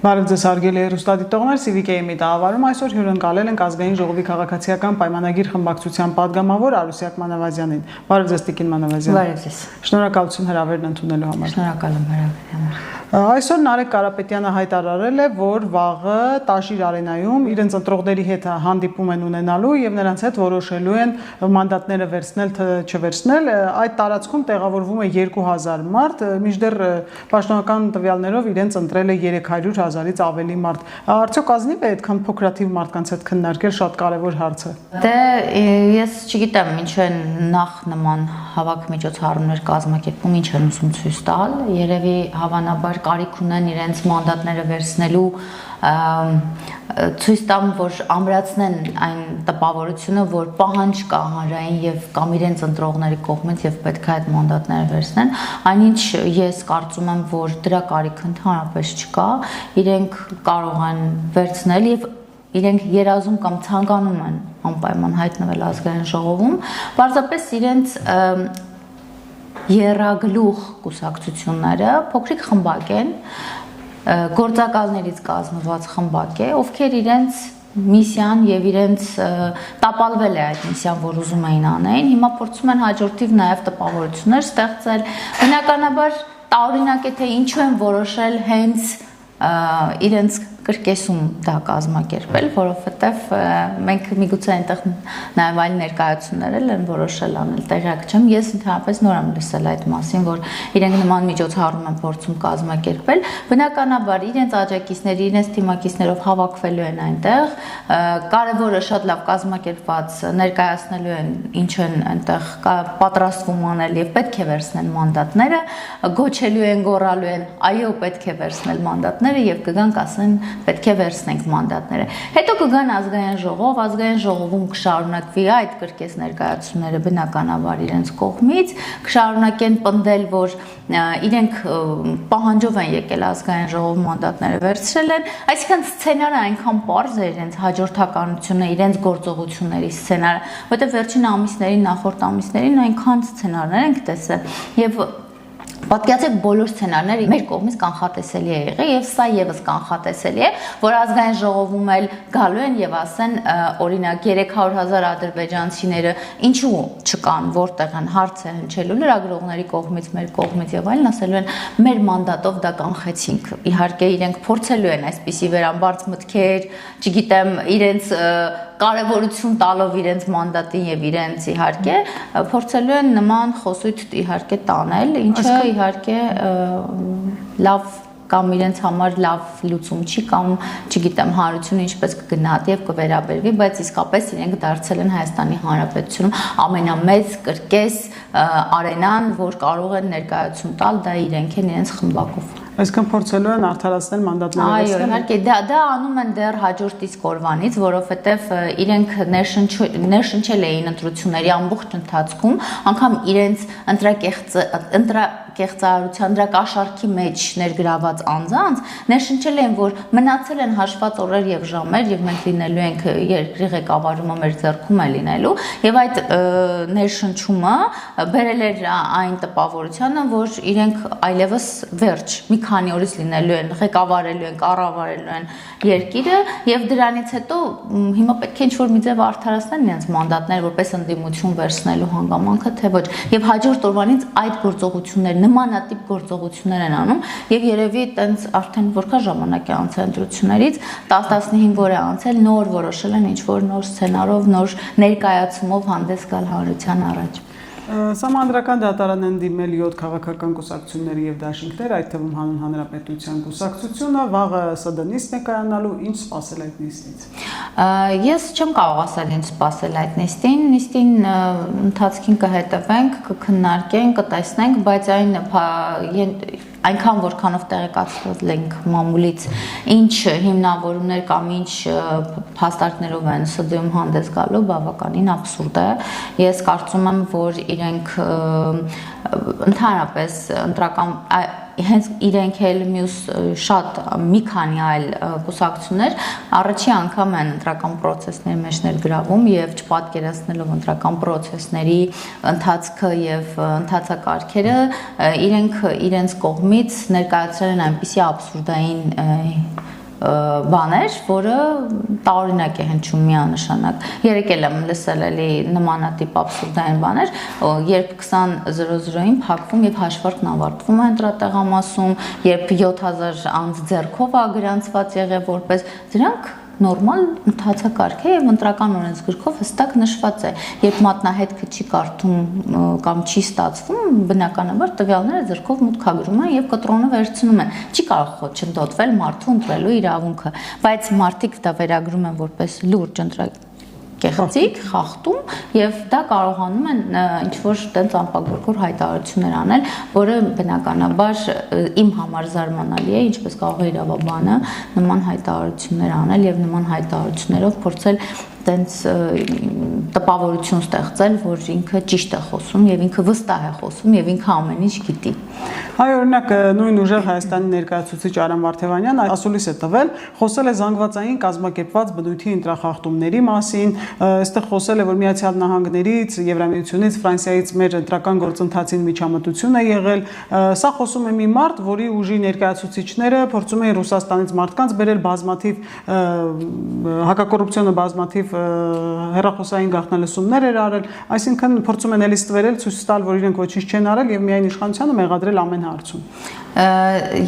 Բարև ձեզ հարգելի հեռուստադիտողներ, CVK-ի միտահավարում այսօր հյուրընկալել ենք ազգային ժողովի քաղաքացիական պայմանագիր խմբակցության պատգամավոր Արուսյակ Մանավազյանին։ Բարև ձեզ Տիկին Մանավազյան։ Բարև ձեզ։ Շնորհակալություն հրավերն ընդունելու համար։ Շնորհակալ եմ հրավերի համար։ Այսօր Նարեկ Կարապետյանը հայտարարել է, որ վաղը Տաշիր արենայում իրենց ընտրողների հետ հանդիպում են ունենալու եւ նրանց հետ որոշելու են մանդատները վերցնել թե չվերցնել։ Այդ տարածքում տեղավորվում է 2000 մարդ, մինչդեռ պաշտոնական տվյալներով իրենց ընտրել է 300,000-ից ավելի մարդ։ Արդյոք ազնիվ է այդքան փոքրաթիվ մարդկանց հետ քննարկել շատ կարևոր հարց է։ Դե ես չգիտեմ ինչ են նախ նման հավաք միջոցառումներ կազմակերպում, ինչ են ուզում ցույց տալ, երևի հավանաբար կարիք ունեն իրենց մանդատները վերցնելու ցույց տամ, որ ամրացնեն այն տպավորությունը, որ պահանջ կա հանրային եւ կամ իրենց ընտրողների կողմից եւ պետք է այդ մանդատները վերցնեն, այնինչ ես կարծում եմ, որ դրա կարիքը ընդհանրապես չկա, իրենք կարող են վերցնել եւ իրենք երազում կամ ցանկանում են անպայման հայտնվել ազգային ժողովում, պարզապես իրենց երագլուխ կուսակցությունները փոքրիկ խմբակ են, գործակալներից կազմված խմբակ է, ովքեր իրենց միսիան եւ իրենց տապալվել է այդ միսիան, որ ուզում էին անեն, հիմա փորձում են հաջորդիվ նաեւ տպավորություններ ստեղծել։ Բնականաբար տարօրինակ է թե ինչու են որոշել հենց իրենց կրկեսում դա կազմակերպել, որովհետև մենք միգուցե այնտեղ նաև այլ ներկայացումներ են որոշել անել, տեղյակ չեմ, ես ընդհանրապես նոր եմ լսել այդ մասին, որ իրենք նման միջոցառում են փորձում կազմակերպել, բնականաբար իրենց աջակիցների, իրենց թիմակիցներով հավաքվելու են այնտեղ, կարևորը շատ լավ կազմակերպված ներկայացնելու են ինչ են այնտեղ պատրաստվում անել եւ պետք է վերցնեն մանդատները, գոչելու են, գոռալու են, այո, պետք է վերցնել մանդատները եւ կգան կասեն պետք է վերցնենք մանդատները։ Հետո կգան ազգային ժողով, ազգային ժողովում կշարունակվի այդ կրկես ներկայացումները բնականաբար իրենց կողմից, կշարունակեն պնդել, որ իրենք պահանջով են եկել ազգային ժողով մանդատները վերցրել են, այսինքն սցենարը այնքան պարզ է իրենց հաջորդականությունը, իրենց գործողությունների սցենարը, որտեղ վերջին ամիսներին, նախորդ ամիսներին այնքան սցենարներ ենք տեսել եւ պատկերացեք բոլոր սցենարները մեր կողմից կանխատեսելի է եղել եւ սա եւս կանխատեսելի է, որ ազգային ժողովում էլ գալու են եւ ասեն օրինակ 300,000 ադրբեջանցիները ինչու չկան, որտեղ են հարց է հնչելու լրագրողների կողմից, մեր կողմից եւ այլն, ասելու են մեր մանդատով դա կանխեցինք։ Իհարկե իրենք փորձելու են այսպիսի վերամբարձ մտքեր, չգիտեմ, իրենց կարևորություն տալով իրենց մանդատին եւ իրենց իհարկե փորձելու են նման խոսույթ իհարկե տանել, ինչը իհարկե լավ կամ իրենց համար լավ լուծում չի կամ չգիտեմ հանրությունը ինչպես կգնահատի եւ կվերաբերվի, բայց իսկապես իրենք դարձել են Հայաստանի Հանրապետությունում ամենամեծ կրկես արենան, որ կարող են ներկայացում տալ, դա իրենք են իրենց խմբակով։ Այսինքն փորձելու են արդարացնել մանդատները վերցնել։ Այո, իհարկե դա անում են դեռ հաջորդ իսկ օրվանից, որովհետև իրենք ներշնչել էին ընտրությունների ամբողջ ընթացքում, անգամ իրենց ընտրակեղծարարության դրա կաշառքի մեջ ներգրաված անձանց ներշնչել են, որ մնացել են հաշված օրեր եւ ժամեր եւ մենք լինելու ենք երկրի ղեկավարումը մեր ձեռքում է լինելու եւ այդ ներշնչումը բերել էր այն տպավորությանը, որ իրենք այլևս վերջ մի քանի օրից լինելու են, ղեկավարելու են, կառավարելու են երկիրը եւ դրանից հետո հիմա պետք է ինչ-որ մի ձև արդարացնեն իրենց մանդատները, որպես ընդդիմություն վերցնելու հանգամանքը, թե ոչ։ Եվ հաջորդ օրվանից այդ գործողություններ, նմանատիպ գործողություններ են անում եւ երևի տենց արդեն որքան ժամանակ է անցել ընտրություններից, 10-15 օր է անցել, նոր որոշել են ինչ-որ նոր սցենարով, նոր ներկայացումով հանդես գալ հանրության առաջ։ Սահմանադրական դատարան են դիմել 7 քաղաքական կուսակցությունների եւ դաշինքներ, այդ թվում Հանուն Հանրապետության կուսակցությունը, վաղը ՍԴ նիստն է կայանալու, ինչ սպասել այդ նիստից։ Ես չեմ կարող ասել ինչ սպասել այդ նիստին ընթացքին կհետևենք, կքննարկենք, կտեսնենք, բայց այնքան որքանով տեղեկացվել ենք մամուլից ինչ հիմնավորումներ կամ ինչ փաստարկներով են ՍԴ-ում հանդես գալու, բավականին աբսուրդ է։ Ես կարծում եմ, որ իրենք ընդհանրապես ընտրական հենց իրենք էլ մյուս շատ մի քանի այլ կուսակցություններ առաջի անգամ են ընտրական process-ների մեջ ներգրավում եւ չպատկերացնելով ընտրական process-ների ընթացքը եւ ընթացակարգերը իրենք իրենց կողմից ներկայացրել են այնպիսի աբսուրդային բաներ, որը տարօրինակ է հնչում միանշանակ։ Երեկ էլ եմ լսել էլի նմանատիպ աբսուրդային բաներ, երբ 20:00-ին փակվում եւ հաշվարկն ավարտվում է ընտրատեղամասում, երբ 7000 անձ ձեռքով է գրանցված եղել որպես դրանք նորմալ ընթացակարգ է եւ ընտրական օրենսգրքով հստակ նշված է, երբ մատնահետքը չի կարդում կամ չի ստացվում, բնականաբար տվյալները ձեռքով մուտքագրում են եւ կտրոնը վերցնում են։ Չի կարող չընդոտվել մարդու ընտրելու իրավունքը, բայց մարդիկ դա վերագրում են որպես լուրջ կեղծիք, խախտում եւ դա կարողանում են ինչ-որ տենց անպագորգոր հայտարարություններ անել, որը բնականաբար իմ համար զարմանալի է, ինչպես կարող է իրավաբանը նման հայտարարություններ անել եւ նման հայտարարություններով փորձել տենց տպավորություն ստեղծել, որ ինքը ճիշտ է խոսում եւ ինքը վստահ է խոսում եւ ինքը ամեն ինչ գիտի։ Այ օրինակ նույն ուժեղ Հայաստանի ներկայացուցիչ Արամ Վարդևանյան ասուլիս է տվել, խոսել է զանգվածային կազմակերպված բնույթի ընտրախախտումների մասին, այստեղ խոսել է, որ Միացյալ Նահանգներից, Եվրամիությունից, Ֆրանսիայից մեր ընտրական գործընթացին միջամտություն է եղել։ Սա խոսում է մի մարդ, որի ուժի ներկայացուցիչները փորձում են Ռուսաստանից մարդկանց բերել բազմաթիվ հակակոռուպցիոնը բազմաթիվ հերախոսային գաղտնալսումներ էր արել, այսինքն փորձում են էլի ստվերել, ցույց տալ, որ իրենք ոչինչ չեն արել եւ միայն իշխանությանը մեղադրել ամեն հարցում։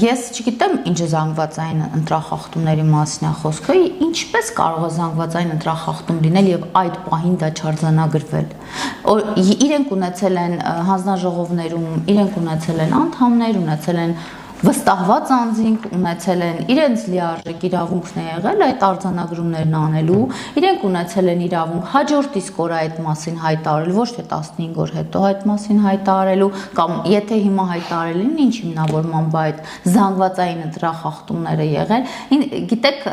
Ես չգիտեմ ինչ է զանգվածային ընտրախախտումների մասին է խոսքը, ինչպես կարող է զանգվածային ընտրախախտում լինել եւ այդ պահին դա չարձանագրվել։ Իրենք ունեցել են հանձնաժողովներում, իրենք ունեցել են անդամներ, ունեցել են վստահված անձինք, ունեցել են իրենց լիարժեք իրավունքն է եղել այդ արձանագրումներն անելու, իրենք ունեցել են իրավունք հաջորդ իսկ օրը այդ մասին հայտարարել, ոչ թե 15 օր հետո այդ մասին հայտարարելու, կամ եթե հիմա հայտարարել են, ինչ հիմնավորմամբ այդ զանգվածային ընտրախախտումները եղել, գիտեք,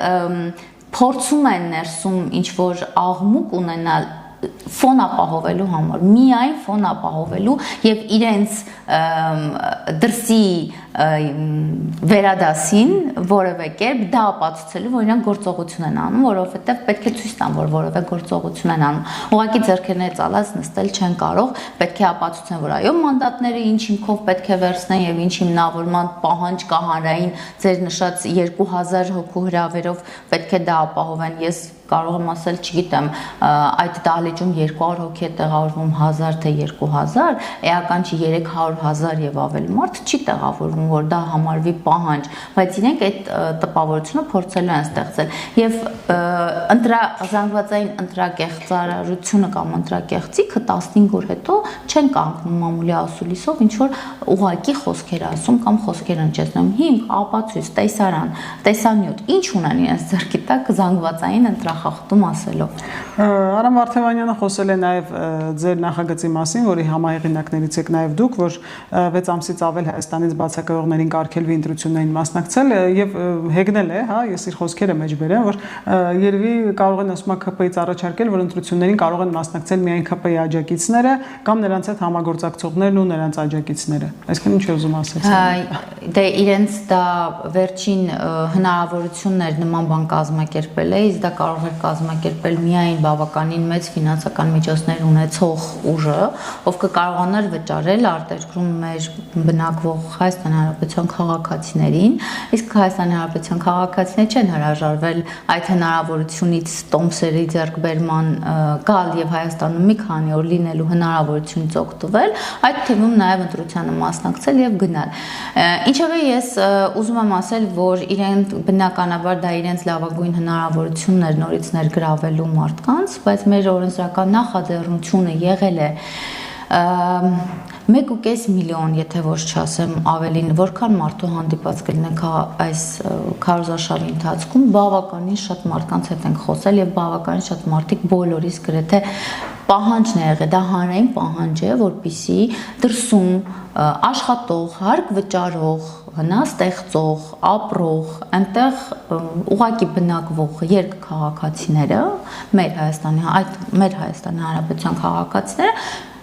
փորձում են ներսում ինչ որ աղմուկ ունենալ ֆոն ապահովելու համար, միայն ֆոն ապահովելու եւ իրենց դրսի վերադասին որևէ կերպ դա ապացուցելու, որ իրանք գործողություն են անում, որովհետեւ պետք է ցույց տան, որ որևէ գործողություն են անում։ Ուղղակի ձեռքերները ծալած նստել չեն կարող, պետք է ապացուցեն, որ այո, մանդատները ինչ հիմքով պետք է վերցնեն եւ ինչ հիմնավորման պահանջ կա հանրային ձեր նշած 2000 հոգու հրավերով պետք է դա ապահովեն։ Ես կարող եմ ասել, չգիտեմ, այդ դահլիճում 200 հոգի է տեղավորվում 1000 թե 2000, էական չի 300,000 եւ ավելի մարդ չի տեղավորվում, որ դա համարվի պահանջ, բայց իրենք այդ տպավորությունը փորձելու են ստեղծել եւ զանգվածային ընտրակեղծարարությունը կամ ընտրակեղծիքը 15 օր հետո չեն կանգնում մամուլի ասուլիսով, ինչ որ ուղղակի խոսքեր ասում կամ խոսքեր ընչեցնում, հիմք, ապացույց, տեսարան, տեսանյութ, ինչ ունեն իրենց ձեռքի տակ զանգվածային ընտրախախտում ասելով։ Արամ Վարդևանյանը խոսել է նաև ձեր նախագծի մասին, որի համահեղինակներից եք նաև դուք, որ 6 ամսից ավել Հայաստանից բացակայողներին կարգելվի ընտրություններին մասնակցել եւ հեգնել է, հա, ես իր խոսքերը մեջ բերեմ, որ երևի կարող են ասում ԿՊ-ից առաջարկել, որ ընտրություններին կարող են մասնակցել միայն ԿՊ-ի աջակիցները կամ նրանց հետ համագործակցողներն ու նրանց աջակիցները։ Այսինքն ինչ է ուզում ասել։ Դե իրենց դա վերջին հնարավորությունն էր նման բան կազմակերպել է, իսկ դա կարող էր կազմակերպել միայն բավականին մեծ ֆինանսական միջոցներ ունեցող ուժը, ով կկարողանար վճարել արտերկրում մեր բնակվող Հայաստանի Հանրապետության քաղաքացիներին, իսկ Հայաստանի Հանրապետության քաղաքացիները չեն հրաժարվել այդ հնարավորությունից տոմսերի ձեռքբերման գալ եւ Հայաստանում մի քանի օր լինելու հնարավորությունից օգտվել, այդ թվում նաեւ ընտրությանը մասնակցել եւ գնալ։ Ինչևէ ես ուզում եմ ասել, որ իրենք բնականաբար դա իրենց լավագույն հնարավորությունն էր նորից ներգրավելու մարդկանց, բայց մեր օրենսդրական նախաձեռնությունը եղել է 1.5 միլիոն, եթե ոչ չասեմ ավելին, որքան մարդու հանդիպած կլինենք այս քարոզարշավի ընթացքում, բավականին շատ մարդկանց հետ ենք խոսել եւ բավականին շատ մարդիկ բոլորիս գրեթե պահանջն է եղել, դա հանրային պահանջ է, որպեսզի դրսում աշխատող, հարկ վճարող, հնա ստեղծող, ապրող, այնտեղ ուղակի բնակվող երկքաղաքացիները, մեր Հայաստանի Հանրապետության քաղաքացիները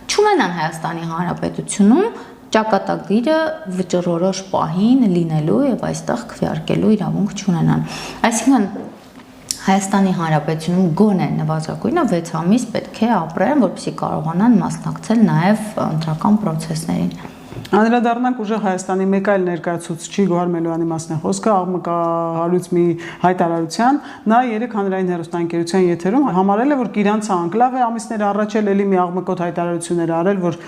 չունենան Հայաստանի Հանրապետությունում ճակատագիրը վճռորոշ պահին լինելու եւ այստեղ քվեարկելու իրավունք չունենան։ Այսինքն Հայաստանի Հանրապետությունում գոնե նվազագույնը 6 ամիս պետք է ապրեն, որպեսզի կարողանան մասնակցել նաեւ ընտրական process-ներին։ Անդրադառնանք ուժեղ Հայաստանի մեկ այլ ներկայացուցչի Գոհար Մելոյանի մասն է խոսքը աղմկահարույց մի հայտարարության նա 3 հանրային հեռուստաընկերության եթերում համարել է որ Կիրանցը անկլավ է ամիսներ առաջ էլի մի աղմկոտ հայտարարություններ արել որ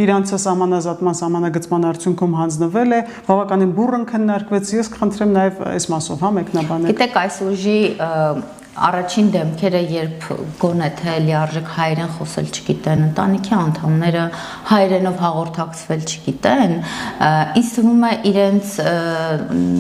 Կիրանցը սահմանազատման սահմանագծման արդյունքում հանձնվել է բավականին բուռն քննարկվեց ես կխնդրեմ նաև այս մասով հա մեկնաբանել Գիտեք այս ուժի Առաջին դեմքերը, երբ գոնե թե լիարժեք հայերեն խոսել չգիտեն, ընտանիքի անդամները հայերենով հաղորդակցվել չգիտեն, ինձ թվում է իրենց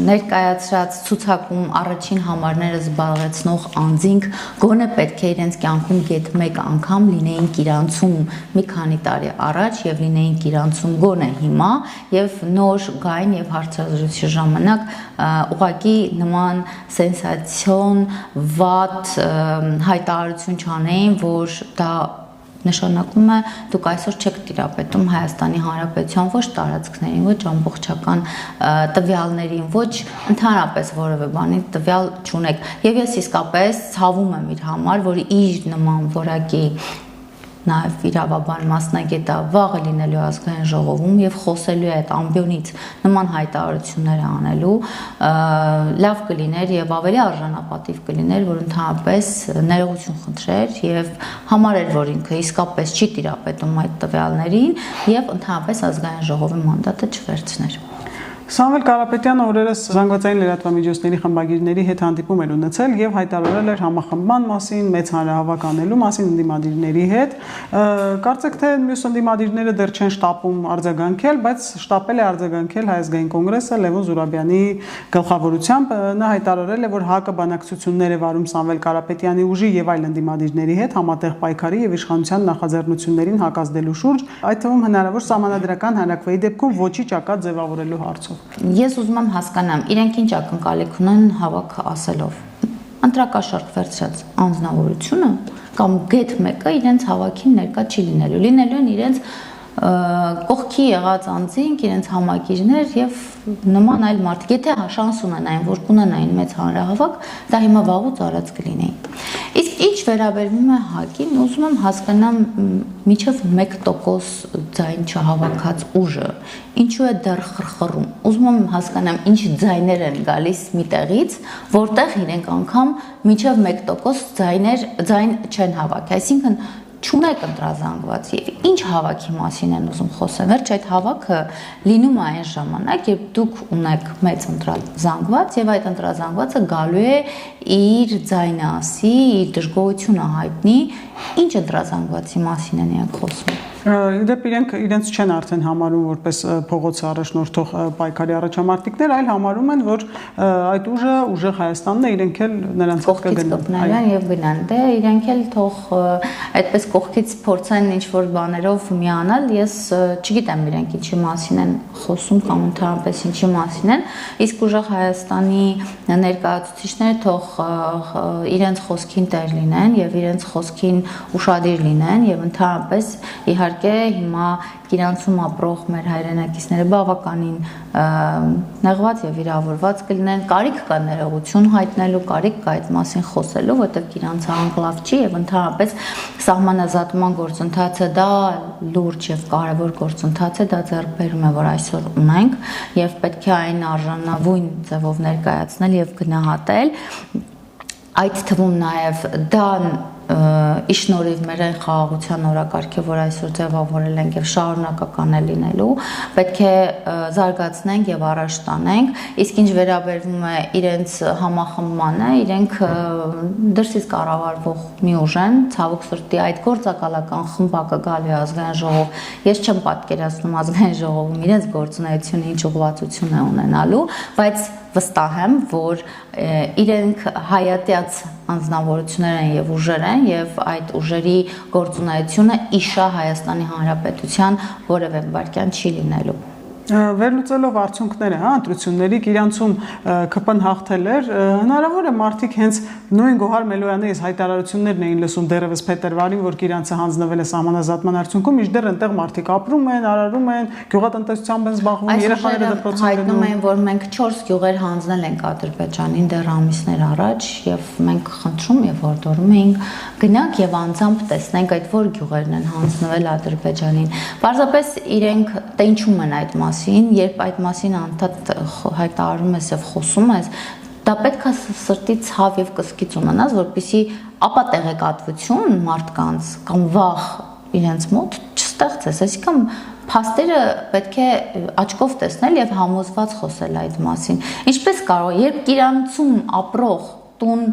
ներկայացրած ցուցակում առաջին համարները զբաղեցնող անձինք գոնե պետք է իրենց կյանքում գեթ մեկ անգամ լինեին Իրանցում մի քանի տարի առաջ եւ լինեին Իրանցում գոնե հիմա եւ նոր գային եւ հարցազրույցի ժամանակ ուղղակի նման սենսացիոն հայտարարություն չանեին, որ դա նշանակում է դուք այսօր չեք տիրապետում Հայաստանի Հանրապետության ոչ տարածքներին, ոչ ամբողջական տվյալներին, ոչ ընդհանրապես որևէ բանի տվյալ չունեք։ Եվ ես իսկապես ցավում եմ իր համար, որ իր նման որակի նաև իրավաբան մասնագետը վաղը լինելու ազգային ժողովում եւ խոսելու է այդ ամբիոնից նման հայտարարություններ անելու լավ կլիներ եւ ավելի արժանապատիվ կլիներ որ ընդհանրապես ներողություն խնդրեր եւ համարեր որ ինքը իսկապես չի տիրապետում այդ տվյալներին եւ ընդհանրապես ազգային ժողովի մանդատը չվերցներ Սամվել Կարապետյանը օրերս զանգվածային լրատվամիջոցների խմբագիրների հետ հանդիպում էր ունեցել եւ հայտարարել էր համախմբման մասին, մեծ հանրահավաք անելու մասին ընդդիմադիրների հետ։ Կարծեք թե մյուս ընդդիմադիրները դեռ չեն շտապում արձագանքել, բայց շտապել է արձագանքել Հայ ազգային կոնգրեսը Լևոն Զուրաբյանի գլխավորությամբ։ Նա հայտարարել է, որ ՀԱԿ-ը բանակցություններ է վարում Սամվել Կարապետյանի ուժի եւ այլ ընդդիմադիրների հետ համատեղ պայքարի եւ իշխանության նախաձեռնություններին հակազդելու շուրջ, այդ թվում հնարավոր սահմանադրական հանրակրվեի դեպքում ոչի ճակատ ձևավորելու հարցով։ Ես ուզում եմ հասկանամ, իրենք ինչ ակնկալիք ունեն հավաքը ասելով։ Ընտրակաշառք վերցրած անձնավորությունը կամ գեթ մեկը իրենց հավաքին ներկա չի լինելու։ Լինելու են իրենց կողքի եղած անձինք, իրենց համակիրներ եւ նման այլ մարդիկ։ Եթե շանս ունենային, որ կունենային մեծ հանրահավաք, դա հիմա վաղուց արած կլինեին։ Իսկ ինչ վերաբերվում է ՀԱԿ-ին, ուզում եմ հասկանամ միջև 1% ձայն չհավաքած ուժը, ինչու է դեռ խրխռում։ Ուզում եմ հասկանամ ինչ ձայներ են գալիս միտեղից, որտեղ իրենք անգամ միջև 1% ձայն չեն հավաքի։ Այսինքն չունեք ընտրազանգված եւ ինչ հավաքի մասին են ուզում խոսել։ Վերջ այդ հավաքը լինում է այն ժամանակ, երբ դուք ունեք մեծ ընտրազանգված եւ այդ ընտրազանգվածը գալու է իր ձայնը ասի, իր դժգոհությունը հայտնի, ինչ ընտրազանգվածի մասին են իրենք խոսում։ Իդեպ իրենց չեն արդեն համարում որպես փողոցը առաջնորդող պայքարի առաջամարտիկներ, այլ համարում են, որ այդ ուժը ուժեղ Հայաստանն է, իրենք էլ նրանց կգնան եւ գնան։ Դե իրենք էլ թող այդպես կողքից փորձեն ինչ-որ բաներով միանալ, ես չգիտեմ իրենք ինչի մասին են խոսում կամ ընդհանրապես ինչի մասին են, իսկ ուժեղ Հայաստանի ներկայացուցիչները թող իրենց խոսքին տեր լինեն եւ իրենց խոսքին ուշադիր լինեն եւ ընդհանրապես իհարկե հիմա Իրանցում ապրող մեր հայրենակիցները բավականին նեղված եւ վիրավորված կլինեն, կարիք կա ներողություն հայտնելու, կարիք կա այդ մասին խոսելու, որտեղ Իրանցը անկլավ չի եւ ընդհանրապես սահմանազատման գործընթացը դա լուրջ եւ կարեւոր գործընթաց է, դա ձեռքբերում է, որ այսօր ունենք եւ պետք է այն արժանավույն ձևով ներկայացնել եւ գնահատել, այդ թվում նաեւ դա Իշնորհիվ մեր այն խաղաղության օրակարգը, որ այսօր ձևավորել ենք եւ շարունակական է լինելու, պետք է զարգացնենք եւ առաջ տանենք, իսկ ինչ վերաբերվում է իրենց համախմբմանը, իրենք դրսից կառավարվող մի ուժ են, ցավոք սրտի այդ գործակալական խմբակը գալու է ազգային ժողով, ես չեմ պատկերացնում ազգային ժողովում իրենց գործունեությունը ինչ ուղղվածություն է ունենալու, բայց վստահ եմ, որ իրենք հայատյաց անձնավորություններ են եւ ուժեր են եւ այդ ուժերի գործունեությունը իշա Հայաստանի Հանրապետության որևէ վարքյան չի լինելու։ Վերլուծելով արդյունքները, ընտրությունների իրանցում ԿՊ-ն հաղթել էր, հնարավոր է մարդիկ հենց նույն Գոհար Մելոյանի հայտարարություններն էին լսում դեռևս փետրվարին, որ իրանցը հանձնվել է սահմանազատման արդյունքում, մինչդեռ այնտեղ մարդիկ ապրում են, արարում են, գյուղատնտեսությամբ են զբաղվում, երեխաները դպրոցում հայտնում են, որ մենք 4 գյուղեր հանձնել ենք Ադրբեջանին դեռ ամիսներ առաջ եւ մենք խնդրում եւ հորդորում էինք գնանք եւ անձամբ տեսնենք այդ որ գյուղերն են հանձնվել Ադրբեջանին։ Պարզապես իրենք տենչում են այդ մասին, երբ այդ մասին անդադ հայտարարում ես եւ խոսում ես, դա պետք է սրտի ցավ եւ կսկիծ ունենաս, որպեսզի ապա տեղեկատվություն մարդկանց կամ վախ իրենց մոտ չստեղծես, այսինքն փաստերը պետք է աչքով տեսնել եւ համոզված խոսել այդ մասին։ Ինչպես կարող, երբ իրանցում ապրող տուն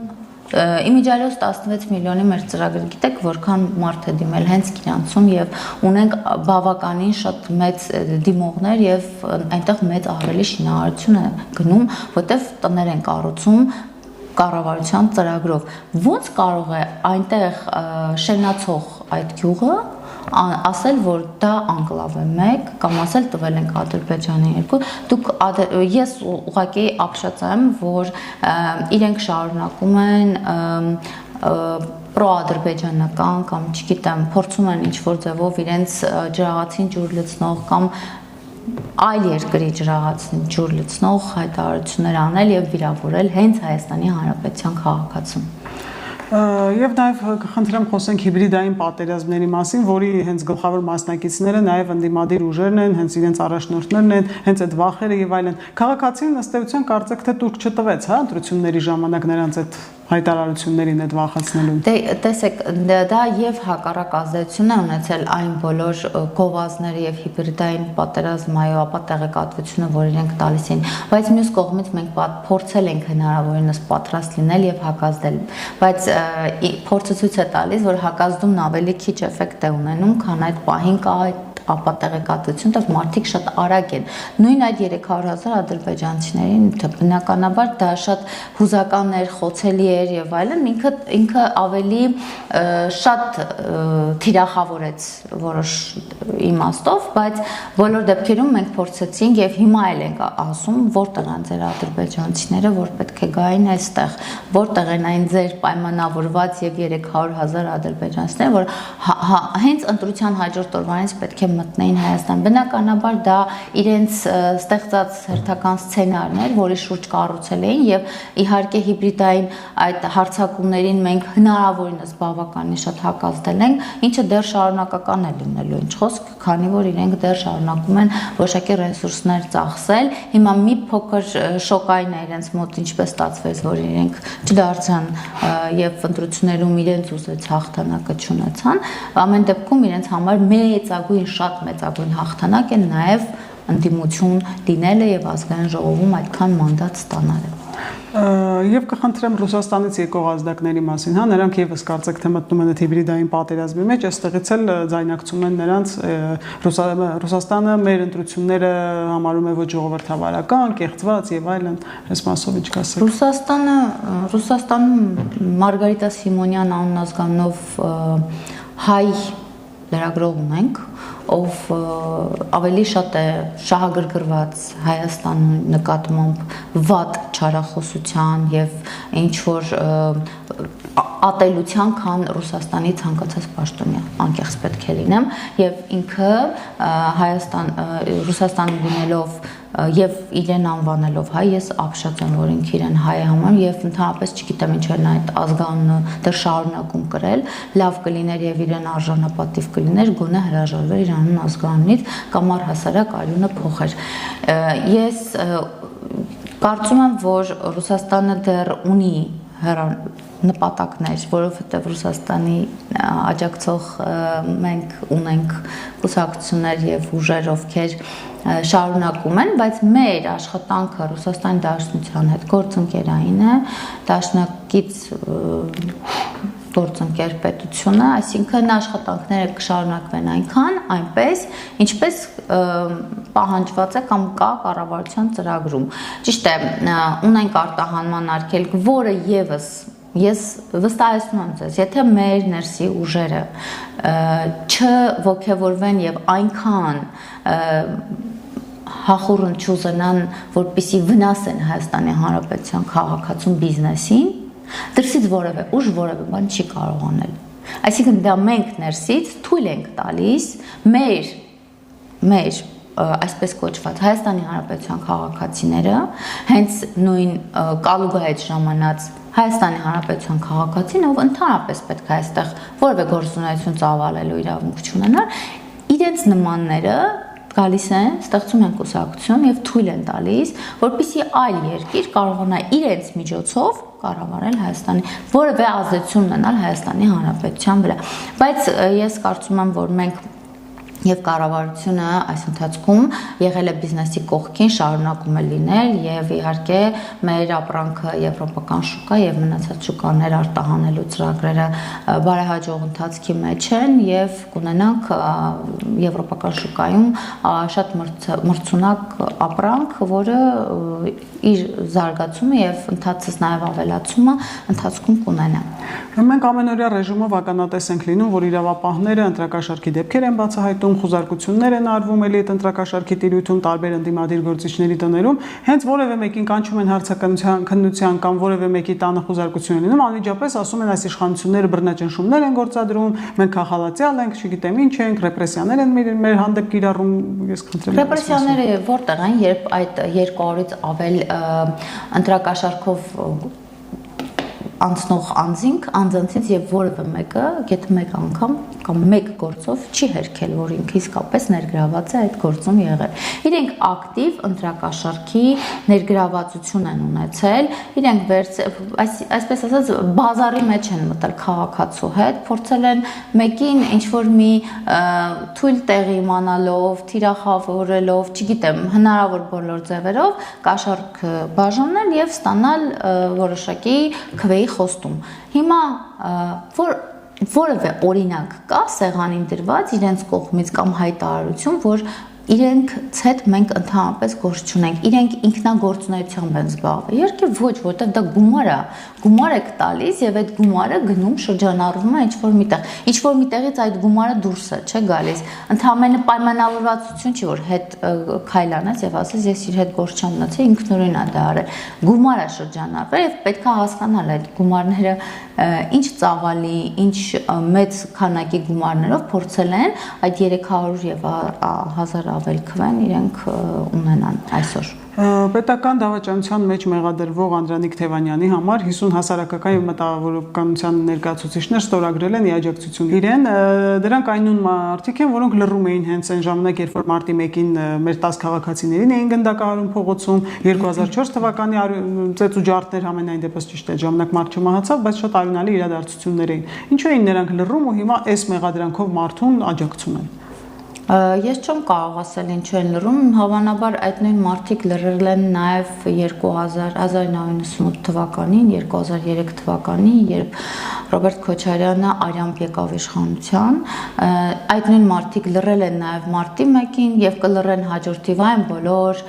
Իմիջիալոց 16 միլիոնի մեր ծրագրը գիտեք որքան մարդ է դիմել հենց իրանցում եւ ունենք բավականին շատ մեծ դիմողներ եւ այնտեղ մեծ ահռելի շինարարություն է գնում, որտեվ տներ են կառուցում կառավարության ծրագրով։ Ոնց կարող է այնտեղ շենացող այդ գյուղը ասել, որ դա անկլավ է 1 կամ ասել տվել ենք Ադրբեջանի 2, դուք ես ուղղակի ապշած եմ, որ իրենք շարունակում են պրոադրբեջանական կամ չգիտեմ, փորձում են ինչ-որ ձևով իրենց ջրաղացին ջուր լցնող կամ այլ երկրի ջրաղացին ջուր լցնող հայտարարություններ անել եւ վիրավորել հենց Հայաստանի Հանրապետության քաղաքացուն։ Եվ նաև կխնդրեմ խոսենք հիբրիդային պատերազմների մասին, որի հենց գլխավոր մասնակիցները նաև ընդդիմադիր ուժերն են, հենց իրենց առաջնորդներն են, հենց այդ վախերը եւ այլն։ Քաղաքացին ըստ էության կարծեք թե տուրք չտվեց, հա, ընտրությունների ժամանակ նրանց այդ հայտարարություններին այդ վախացնելուն։ Դե տեսեք, դա եւ հակառակ ազդեցություն է ունեցել այն բոլոր գովազդները եւ հիբրիդային պատերազմային ապա տեղեկատվությունը, որ իրենք տալիս են, բայց մյուս կողմից մենք փորձել ենք հնարավորինս պատրաստ լինել եւ հակազդել, բայց փորձը ցույց է տալիս, որ հակազդումն ավելի քիչ էֆեկտ է ունենում, քան այդ պահին կա ապա տեղեկատվություն, դեռ մարդիկ շատ արագ են։ Նույն այդ 300,000 ադրբեջանցիներին բնականաբար դա շատ հուզական էր, խոցելի էր եւ այլն, ինքը ավելի շատ թիրախավորեց որոշ իմաստով, բայց բոլոր դեպքերում մենք փորձեցինք եւ հիմա էլ ենք ասում, որտեղ են ձեր ադրբեջանցիները, որ պետք է գային այստեղ, որտեղ են այն ձեր պայմանավորված եւ 300,000 ադրբեջանցիները, որ հենց ընտրության հաջորդ օրվանից պետք է մտնեին Հայաստան։ Բնականաբար դա իրենց ստեղծած հերթական սցենարն էր, որի շուրջ կառուցել էին եւ իհարկե հիբրիդային այդ հարձակումներին մենք հնարավորինս բավականին շատ հակազդել ենք, ինչը դեռ շարունակական է լինելու, ինչ խոսք, քանի որ իրենք դեռ շարունակում են որոշակի ռեսուրսներ ծախսել։ Հիմա մի փոքր շոկային է իրենց մոտ ինչպես ստացվեց, որ իրենք չդարձան եւ ընտրություններում իրենց ուզեց հաղթանակը չունեցան, ամեն դեպքում իրենց համար մեծագույն շատ մեծագույն հաղթանակ է նաև ընդդիմություն լինելը եւ ազգային ժողովում այդքան մանդատ ստանալը։ Եվ կխնդրեմ Ռուսաստանից եկող ազդակների մասին, հա, նրանք եւս կարծեք թե մտնում են այդ հիբրիդային պատերազմի մեջ, այստեղից էլ ձայնակցում են նրանց Ռուսաստանը մեր ընտրությունները համարում է ոչ ժողովրդավարական, կեղծված եւ այլն, այս մասով ինչ կասեք։ Ռուսաստանում Մարգարիտա Սիմոնյան անունազգանով հայ լրագրող ունենք, ով ավելի շատ է շահագրգռված Հայաստանի նկատմամբ վատ չարախոսության եւ ինչ որ ատելության, քան Ռուսաստանի ցանկացած պաշտոնյա, անկեղծ պետք է լինեմ, եւ ինքը Ռուսաստանում լինելով եւ իրեն անվանելով հայ, ես ապշած եմ, որ ինքը իրեն հայ է համարում եւ ընդհանրապես չգիտեմ ինչ են այդ ազգանունը դեռ շարունակում կրել, լավ կլիներ եւ իրեն արժանապատիվ կլիներ, գոնե հրաժարվեր իր անուն ազգանունից կամ առհասարակ արյունը փոխեր։ Ես կարծում եմ, որ Ռուսաստանը դեռ ունի նպատակներ, որովհետև Ռուսաստանի աջակցող մենք ունենք կուսակցություններ եւ ուժեր, ովքեր շարունակում են, բայց մեր աշխատանքը Ռուսաստանի Դաշնության հետ գործընկերային է, դաշնակից գործընկեր պետությունը, այսինքն աշխատանքները կշարունակվեն այնպես, ինչպես պահանջված է կամ կա կառավարության ծրագրում։ Ճիշտ է, ունենք արտահանման արգելք, որը եւս ես վստահեցնում եմ ձեզ, եթե մեր ներսի ուժերը չոգևորվեն եւ այնքան հախուռն չուզենան, որպեսի վնասեն Հայաստանի Հանրապետության քաղաքացուն բիզնեսին, դրսից որևէ ուժ որևէ բան չի կարող անել։ Այսինքն դա մենք ներսից թույլ ենք տալիս մեր այսպես կոչված Հայաստանի Հանրապետության քաղաքացիները, հենց նույն կալուգա հետ ժամանած Հայաստանի Հանրապետության քաղաքացին, ով ընդհանրապես պետք է այստեղ որևէ գործունեություն ծավալելու իրավունք չունենար, իրենց նմանները գալիս են, ստեղծում են կուսակցություն եւ թույլ են տալիս, որպեսզի այլ երկիր կարողանա իրենց միջոցով կառավարել Հայաստանի, որևէ ազդեցություն ունենալ Հայաստանի Հանրապետության վրա։ Բայց ես կարծում եմ, որ մենք եւ կառավարությունը այս ընթացքում եղել է բիզնեսի կողքին, շարունակում է լինել եւ իհարկե մեր ապրանքը եվրոպական շուկա եւ մնացած շուկաներ արտահանելու ծրագրերը բարեհաջող ընթացքի մեջ են եւ կունենանք եվրոպական շուկայում շատ մրցունակ ապրանք, որը իր զարգացումը եւ ընդհանրապես նաեւ ավելացումը ընթացքում կունենա։ Մենք ամենօրյա ռեժիմով ականատես ենք լինում, որ իրավապահները ընտրակաշարքի դեպքեր են բացահայտում, խուզարկություններ են արվում էլի այդ ընտրակաշարքի տիրույթում տարբեր ընդդիմադիր գործիչների տներում, հենց որևէ մեկին կանչում են հարցաքննության կամ որևէ մեկի տանը խուզարկություն են լինում, անմիջապես ասում են այս իշխանությունները բռնաճնշումներ են գործադրում, մենք քաղաքացիալ ենք, չգիտեմ ինչ ենք, ռեպրեսիաներ են մեր հանդեպ կիրառում, ես խնդրեմ։ Ռեպրեսիաները որտեղ են, երբ այդ 2 օրից ավել ընտրակաշարքով անցնող անձանցից եւ որևէ մեկը, եթե մեկ անգամ կամ մեկ գործով չի հերքել, որ ինքը իսկապես ներգրաված է այդ գործում եղել։ Իրենք ակտիվ ընտրակաշարքի ներգրավվածություն են ունեցել, իրենք այսպես ասած բազարի մեջ են մտել քաղաքացու հետ, փորձել են մեկին ինչ-որ մի թույլ տեղ իմանալով, թիրախավորելով, չգիտեմ, հնարավոր բոլոր ձևերով կաշառք բաժանել եւ ստանալ որոշակի քվեի խոստում։ Հիմա որևէ օրինակ կա սեղանին դրված իրենց կողմից կամ հայտարարություն, որ իրենց հետ մենք ընդհանրապես գործ չունենք, իրենք ինքնագործունեությամբ են զբաղվել։ Իհարկե ոչ, որտեղ դա գումար եք տալիս եւ այդ գումարը գնում շրջանառվում է ինչ-որ միտեղից այդ գումարը դուրս է, չէ՞ գալիս։ Ընդհանրապես պայմանավորվածություն չի, որ հետ քայլանես եւ ասես ես իր հետ գործ չեմ ունեցել, ինքնուրույն է դա արել։ Գումար է շրջանառվել եւ պետք է հասկանալ այդ գումարները ինչ ծավալի, ինչ մեծ քանակի գումարներով փորձել են այդ 300 եւ 1000 ավել քվեն իրենք ունենան այսօր։ Պետական դավաճանության մեջ մեղադրվող Անդրանիկ Թևանյանի համար 50 հասարակական եւ մտավորականության ներկայացուցիչներ ստորագրել են իաջակցություն իրեն։ Դրանք այն նույն մարդիկ են, որոնք լռում էին հենց այն ժամանակ, երբ որ մարտի 1-ին մեր 10 քաղաքացիներին էին գնդակահարում փողոցում, 2004 թվականի ծեծ ու ջարդներ համենայն դեպս ճիշտ է, ժամանակ մարդ չմահացավ, բայց շատ արյունալի իրադարձություններ էին։ Ինչու էին նրանք լռում ու հիմա այս մեղադրանքով մարդուն աջակցում են։ Ես չեմ կարող ասել ինչու են լռում, հավանաբար այդ նույն մարդիկ լռել են նաև 1998 թվականին, 2003 թվականին, երբ Ռոբերտ Քոչարյանը արյամբ եկավ իշխանության, այդ նույն մարդիկ լռել են նաև մարտի 1-ին եւ կլռեն հաջորդիվ այն բոլոր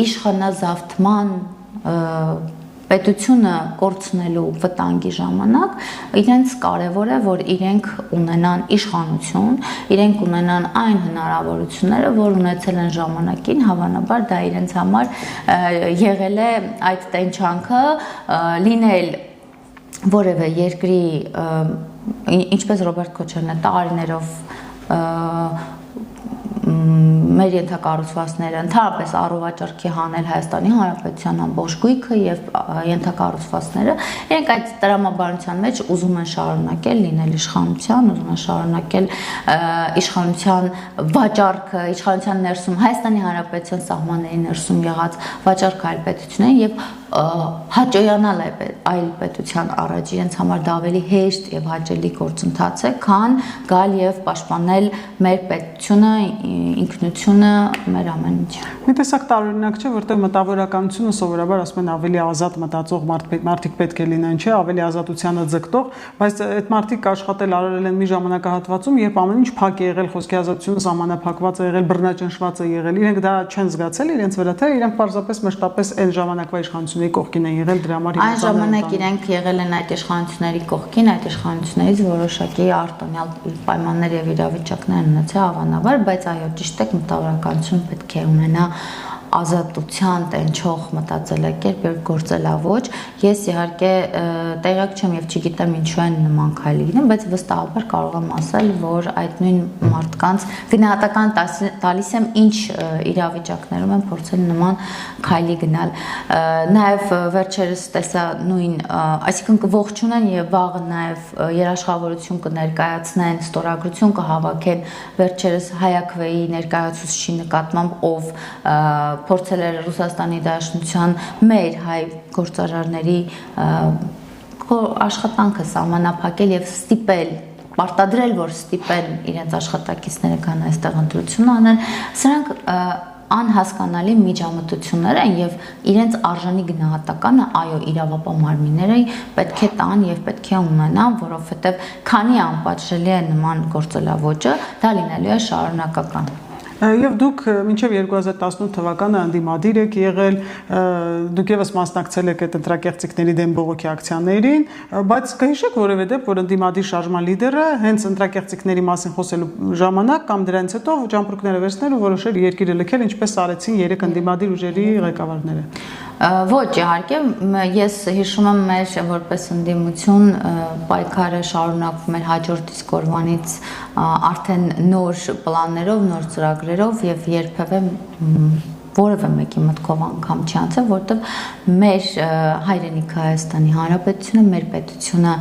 իշխանազավթման պետությունը կորցնելու վտանգի ժամանակ իրենց կարևոր է, որ իրենք ունենան իշխանություն, իրենք ունենան այն հնարավորությունները, որ ունեցել են ժամանակին, հավանաբար դա իրենց համար եղել է այդ տենչանքը լինել որևէ երկրի, ինչպես Ռոբերտ Քոչարյանը տարիներով մեր ենթակառուցվածքները ընդհանրապես առողջարքի հանել Հայաստանի Հանրապետության ամբողջ գույքը եւ ենթակառուցվածքները, իրենք այդ տրամաբանության մեջ ուզում են շարունակել լինել իշխանության, ուզում են շարունակել իշխանության վաճառքը, իշխանության ներսում Հայաստանի Հանրապետության սահմանների ներսում եղած վաճառք այլ պետություններին եւ հաճոյանալ այլ պետության առաջ իրենց համար դա ավելի հեշտ եւ հաճելի գործընթաց է, քան գալ եւ պաշտպանել մեր պետությունը, ինքնությունը, մեր ամեն ինչը։ Մի տեսակ տարօրինակ չէ, որտեղ մտավորականությունը սովորաբար ասում են ավելի ազատ մտածող մարդիկ պետք է լինեն, չէ, ավելի ազատությանը ձգտող, բայց այդ մարդիկ աշխատել արել են մի ժամանակահատվածում, երբ ամեն ինչ փակ է եղել, խոսքի ազատությունը սահմանափակված է եղել, բռնաճնշված է եղել, իրենք դա չեն զգացել իրենց վրա, թե իրենք պարզապես մշտապես այն ժամանակվա իշխանությունների կողքին են եղել, դրա համար այն ժամանակ իրենք եղել են այդ իշխանությունների կողքին, այդ իշխանություններից որոշակի արտոնյալ պայմաններ եւ իրավիճակներ ունեցել հավանաբար, բայց այո, ճիշտ եք, մտավորականություն պետք է ունենա ազատության տենչող մտածելակերպ եւ գործելավոճ։ Ես իհարկե տեղյակ չեմ եւ չգիտեմ ինչու են նման քայլի գնում, բայց վստահաբար կարող եմ ասել, որ այդ նույն մարդկանց գնահատական տալիս եմ ինչ իրավիճակներում են փորձել նման քայլի գնալ։ Նաեւ վերջերս տեսա նույն, այսինքն ողջունեն եւ վաղը նաեւ երաշխավորություն կներկայացնեն, ստորագրություն կհավաքեն վերջերս Հայաքվեի ներկայացուցիչի նկատմամբ, ով փորձել էր Ռուսաստանի Դաշնության մեր հայ գործարարների աշխատանքը սահմանափակել եւ ստիպել, պարտադրել, որ ստիպեն իրենց աշխատակիցները կան այստեղ ընտրություն անեն, սրանք անհասկանալի միջամտություններ են եւ իրենց արժանի գնահատականը այո իրավապահ մարմինները պետք է տան եւ պետք է ունենան, որովհետեւ քանի անպատժելի է նման գործելավոճը, դա լինելու է շարունակական։ Եվ դուք մինչև 2018 թվականը անդիմադիր եք եղել, դուք եւս մասնակցել եք այդ ընտրակեղծիքների դեմ բողոքի ակցիաներին, բայց կհիշեք որևէ դեպք, որ անդիմադիր շարժման լիդերը հենց ընտրակեղծիքների մասին խոսելու ժամանակ կամ դրանից հետո ճամպրուկները վերցնել ու որոշել երկիրը լքել, ինչպես արեցին 3 անդիմադիր ուժերի ղեկավարները։ Ոչ, իհարկե, ես հիշում եմ մեր որպես ընդդիմություն պայքարը շարունակվում էր հաջորդ իսկ օրվանից արդեն նոր պլաններով, նոր ծրագրերով եւ երբևէ որևէ մեկի մտքով անգամ չի անցել, որովհետև մեր հայրենիքը Հայաստանի Հանրապետությունը, մեր պետությունը,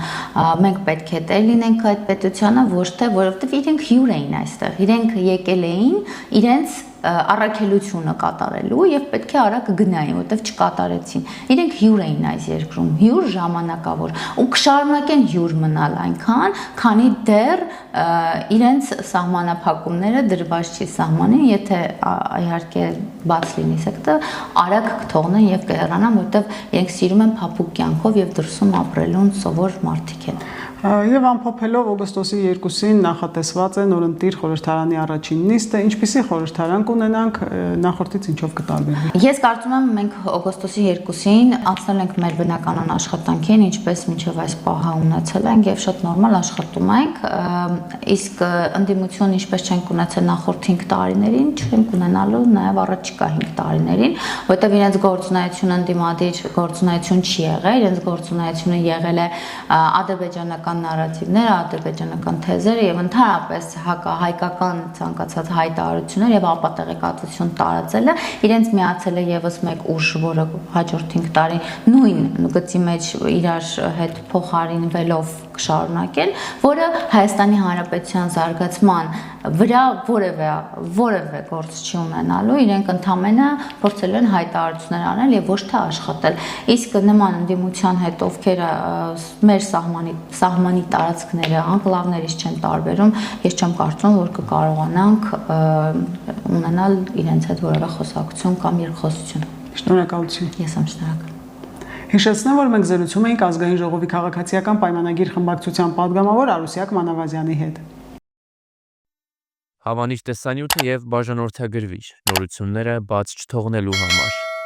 մենք պետք է տեր լինենք այդ պետությանը, ոչ թե որովհետև իրենք հյուր էին այստեղ, իրենք եկել էին իրենց առաքելությունը կատարելու եւ պետք է արագ գնային, որտեվ չկատարեցին։ Իրենք հյուր էին այս երկրում, հյուր ժամանակավոր ու կշարունակեն հյուր մնալ այնքան, քանի դեռ իրենց սահմանափակումները դրված չի սահմանին, եթե իհարկե բաց լինի սեկտը, արագ կթողնեն եւ կհեռանան, որտեվ իրենք սիրում են փափուկ կյանքով եւ դրսում ապրելուն սովոր մարդիկ են։ Եվ ամփոփելով օգոստոսի 2-ին նախատեսված է նորընտիր խորհրդարանի առաջին նիստը, ինչպիսի խորհրդարան կունենանք, նախորդից ինչով կտարբերվի։ Ես կարծում եմ մենք օգոստոսի 2-ին անցնել ենք մեր բնականon աշխատանքին, ինչպես մինչև այս պահը ունեցել ենք եւ շատ նորմալ աշխատում ենք, իսկ ընդդիմություն ինչպես չենք ունեցել նախորդ 5 տարիներին, չենք ունենալու նաեւ առաջիկա 5 տարիներին, որտեղ իրենց գործունեությունը ընդդիմադիր գործունեություն չի եղել, իրենց գործունեությունը եղել է ադրբեջանական նարատիվները, ադրբեջանական թեզերը եւ ընդհանրապես հակահայկական ցանկացած հայտարարություններ եւ ապատեղեկատվություն տարածելը իրենց միացել է եւս մեկ ուժ, որը հաջորդ 5 տարի նույն գծի մեջ իրար հետ փոխարինվելով շարունակել, որը Հայաստանի Հանրապետության զարգացման վրա որևէ գործ չի ունենալու, իրենք ընդամենը փորձել են հայտարարություններ անել եւ ոչ թե աշխատել։ Իսկ նման ընդդիմության հետ ովքեր մեր սահմանի տարածքները անկլավներից չեն տարբերում, ես չեմ կարծում, որ կկարողանանք ունենալ իրենց հետ որևէ խոսակցություն կամ երկխոսություն։ Շնորհակալություն։ Ես եմ շնորհակալ։ Հիշեցնեմ, որ մենք զրուցում էինք Ազգային ժողովի քաղաքացիական պայմանագիր խմբակցության պատգամավոր Արուսյակ Մանավազյանի հետ։ Հավանիչ տեսանյութը եւ բաժանորդագրվիչ նորությունները բաց չթողնելու համար